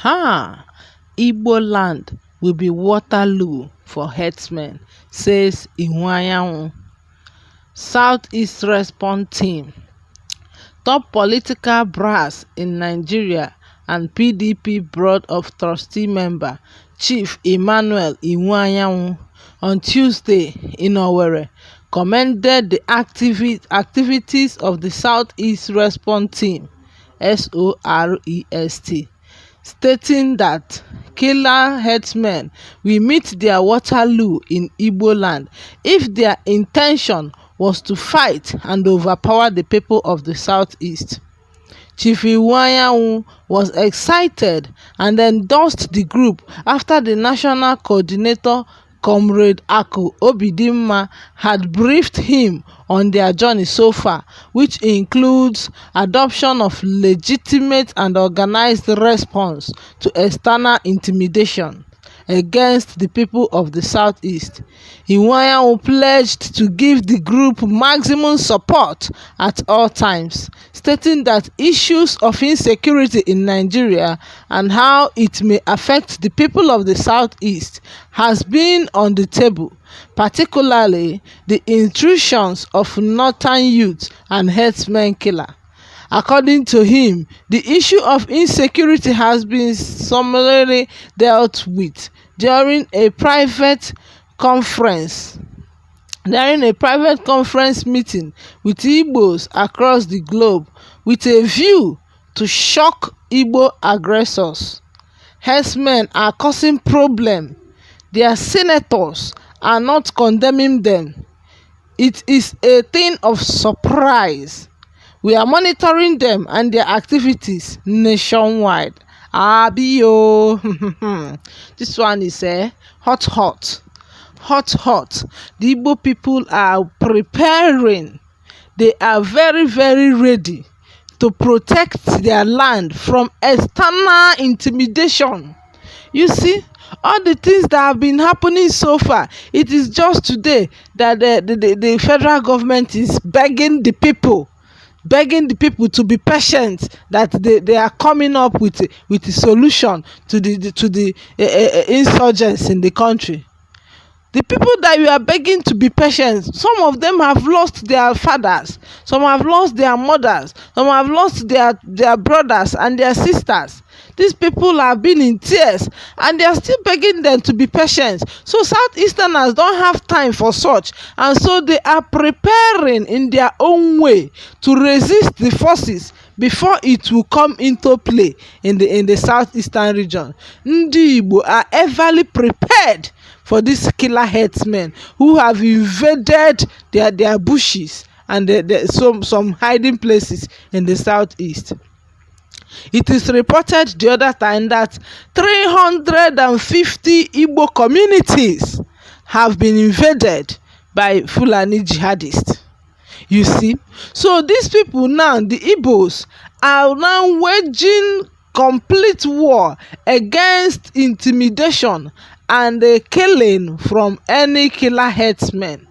Ha! Igbo land will be Waterloo for herdsmen, says Iwuanyanwu. Southeast Response Team. Top political brass in Nigeria and PDP Board of Trustee member Chief Emmanuel Iwuanyanwu on Tuesday in Owerri commended the activities of the Southeast Response Team (SOREST), stating that killer herdsmen will meet their Waterloo in Igbo land if their intention was to fight and overpower the people of the Southeast. Chief Iwuanyanwu was excited and endorsed the group after the national coordinator Comrade Aku Obidimma had briefed him on their journey so far, which includes adoption of legitimate and organized response to external intimidation against the people of the Southeast. Iwuanyanwu pledged to give the group maximum support at all times, stating that issues of insecurity in Nigeria and how it may affect the people of the Southeast has been on the table, particularly the intrusions of northern youth and herdsmen killer. According to him, the issue of insecurity has been summarily dealt with during a private conference meeting with Igbos across the globe with a view to shock Igbo aggressors. Herdsmen are causing problems. Their senators are not condemning them. It is a thing of surprise. We are monitoring them and their activities nationwide. Abio. This one is hot. The Igbo people are preparing. They are very, very ready to protect their land from external intimidation. You see, all the things that have been happening so far, it is just today that the federal government is begging the people to be patient, that they are coming up with a solution to the insurgents in the country. The people that you are begging to be patient, some of them have lost their fathers, some have lost their mothers, some have lost their brothers and their sisters. These people have been in tears and they are still begging them to be patient. So Southeasterners don't have time for such, and so they are preparing in their own way to resist the forces before it will come into play in the Southeastern region. Ndi Igbo are everly prepared for these killer herdsmen who have invaded their bushes and some hiding places in the Southeast. It is reported the other time that 350 Igbo communities have been invaded by Fulani jihadists. You see, so these people now, the Igbos, are now waging complete war against intimidation and the killing from any killer herdsmen.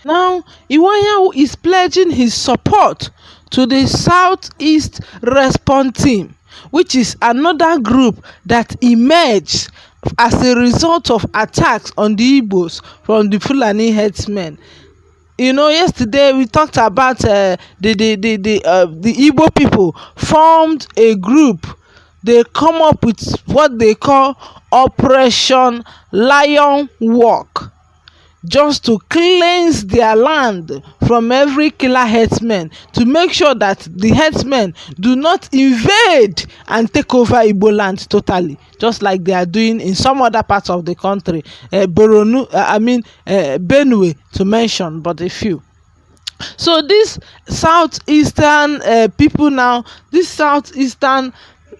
Now, Iwuanyanwu is pledging his support to the Southeast Response Team, which is another group that emerged as a result of attacks on the Igbos from the Fulani herdsmen. You know, yesterday we talked about the Igbo people formed a group. They come up with what they call Operation Lion Walk, just to cleanse their land from every killer herdsman, to make sure that the herdsmen do not invade and take over Igbo land totally, just like they are doing in some other parts of the country, Benue to mention but a few. So these Southeastern people now, this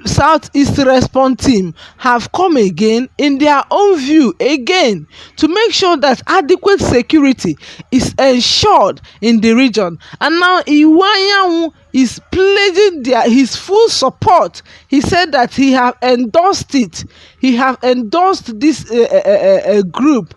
Southeast Response Team have come again in their own view again to make sure that adequate security is ensured in the region. And now Iwuanyanwu is pledging his full support. He said that he have endorsed it. He have endorsed this group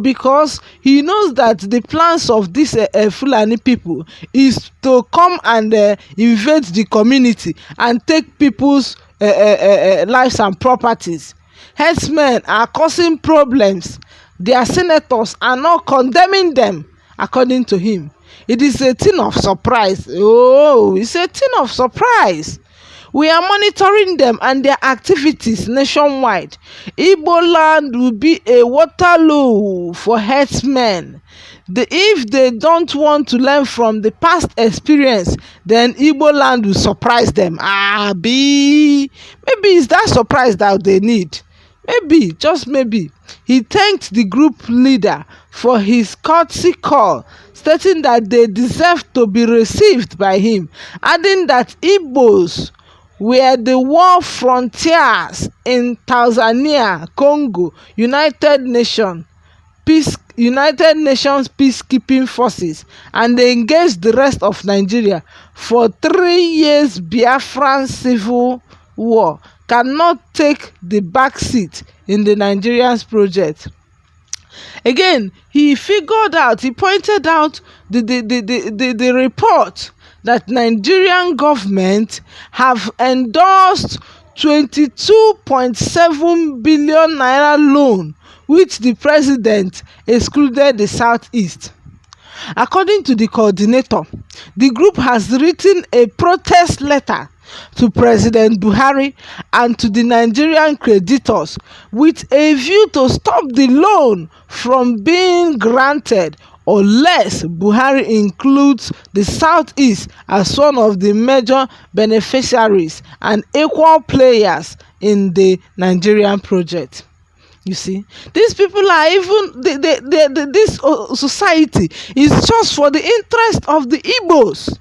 because he knows that the plans of these Fulani people is to come and invade the community and take people's lives and properties. Herdsmen are causing problems. Their senators are not condemning them, according to him. It is a thing of surprise. Oh, it's a thing of surprise. We are monitoring them and their activities nationwide. Igbo land will be a Waterloo for herdsmen. If they don't want to learn from the past experience, then Igbo land will surprise them. Maybe it's that surprise that they need. Maybe, just maybe. He thanked the group leader for his courtesy call, stating that they deserve to be received by him, adding that Igbos were the war frontiers in Tanzania, Congo, United Nations peacekeeping forces, and they engaged the rest of Nigeria for 3 years. Biafran civil war cannot take the back seat in the Nigerian project. Again, he pointed out the report that Nigerian government have endorsed 22.7 billion naira loan, which the president excluded the Southeast. According to the coordinator, the group has written a protest letter to President Buhari and to the Nigerian creditors with a view to stop the loan from being granted unless Buhari includes the Southeast as one of the major beneficiaries and equal players in the Nigerian project. You see, these people are even this society is just for the interest of the Igbos.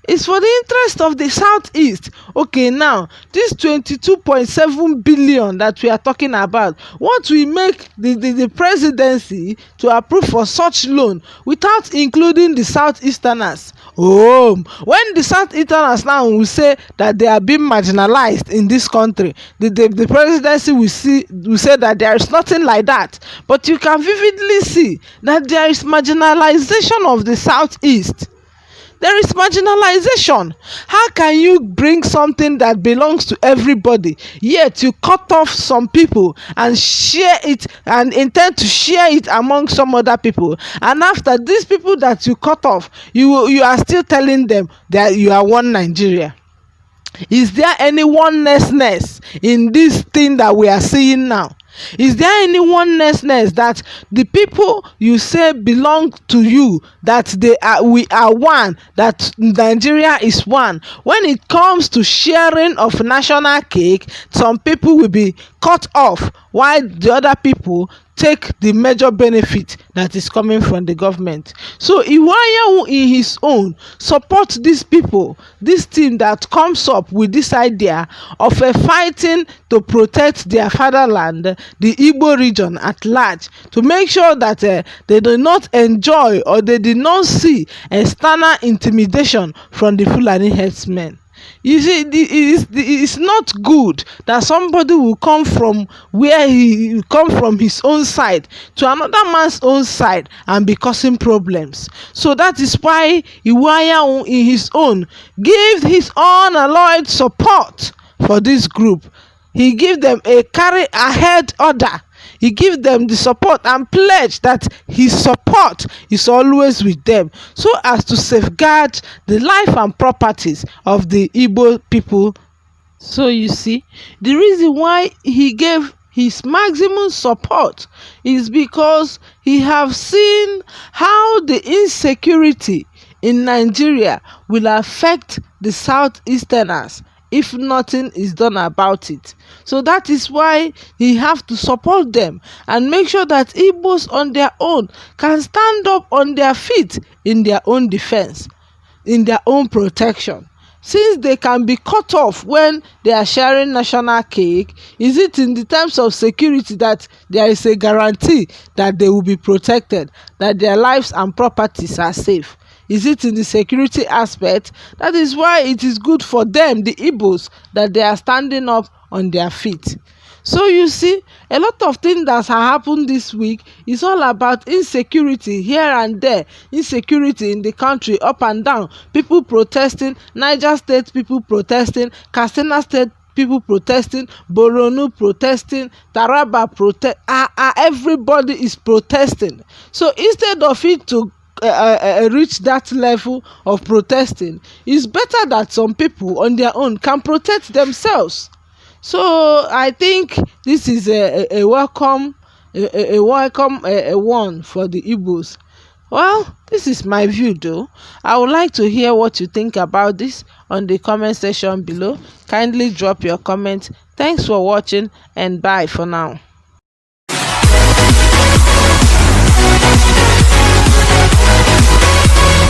It's for the interest of the Southeast. Okay, now this 22.7 billion that we are talking about, what will make the presidency to approve for such loan without including the Southeasterners? When the Southeasterners now will say that they are being marginalized in this country, the presidency will say that there is nothing like that. But you can vividly see that there is marginalization of the Southeast. There is marginalization. How can you bring something that belongs to everybody, yet you cut off some people and share it and intend to share it among some other people? And after these people that you cut off, you are still telling them that you are one Nigeria. Is there any oneness in this thing that we are seeing now? Is there any oneness that the people you say belong to you, that we are one, that Nigeria is one? When it comes to sharing of national cake, some people will be cut off while the other people take the major benefit that is coming from the government. So Iwuanyanwu in his own support these people, this team that comes up with this idea of a fighting to protect their fatherland, the Igbo region at large, to make sure that they do not enjoy or they did not see external intimidation from the Fulani herdsmen. You see, it's not good that somebody will come from where he come from his own side to another man's own side and be causing problems. So that is why Iwuanyanwu in his own gave his unalloyed support for this group. He gave them a carry ahead order. He gives them the support and pledge that his support is always with them, so as to safeguard the life and properties of the Igbo people. So you see, the reason why he gave his maximum support is because he have seen how the insecurity in Nigeria will affect the Southeasterners if nothing is done about it. So that is why he have to support them and make sure that Igbos on their own can stand up on their feet in their own defense, in their own protection. Since they can be cut off when they are sharing national cake, is it in the terms of security that there is a guarantee that they will be protected, that their lives and properties are safe? Is it in the security aspect? That is why it is good for them, the Igbos, that they are standing up on their feet. So you see, a lot of things that have happened this week is all about insecurity here and there, insecurity in the country, up and down, people protesting, Niger State people protesting, Katsina State people protesting, Boronu protesting, Taraba protest. Everybody is protesting. So instead of it to reach that level of protesting, it's better that some people on their own can protect themselves. So I think this is a welcome one for the Igbos. Well, this is my view though. I would like to hear what you think about this on the comment section below. Kindly drop your comment. Thanks for watching and bye for now.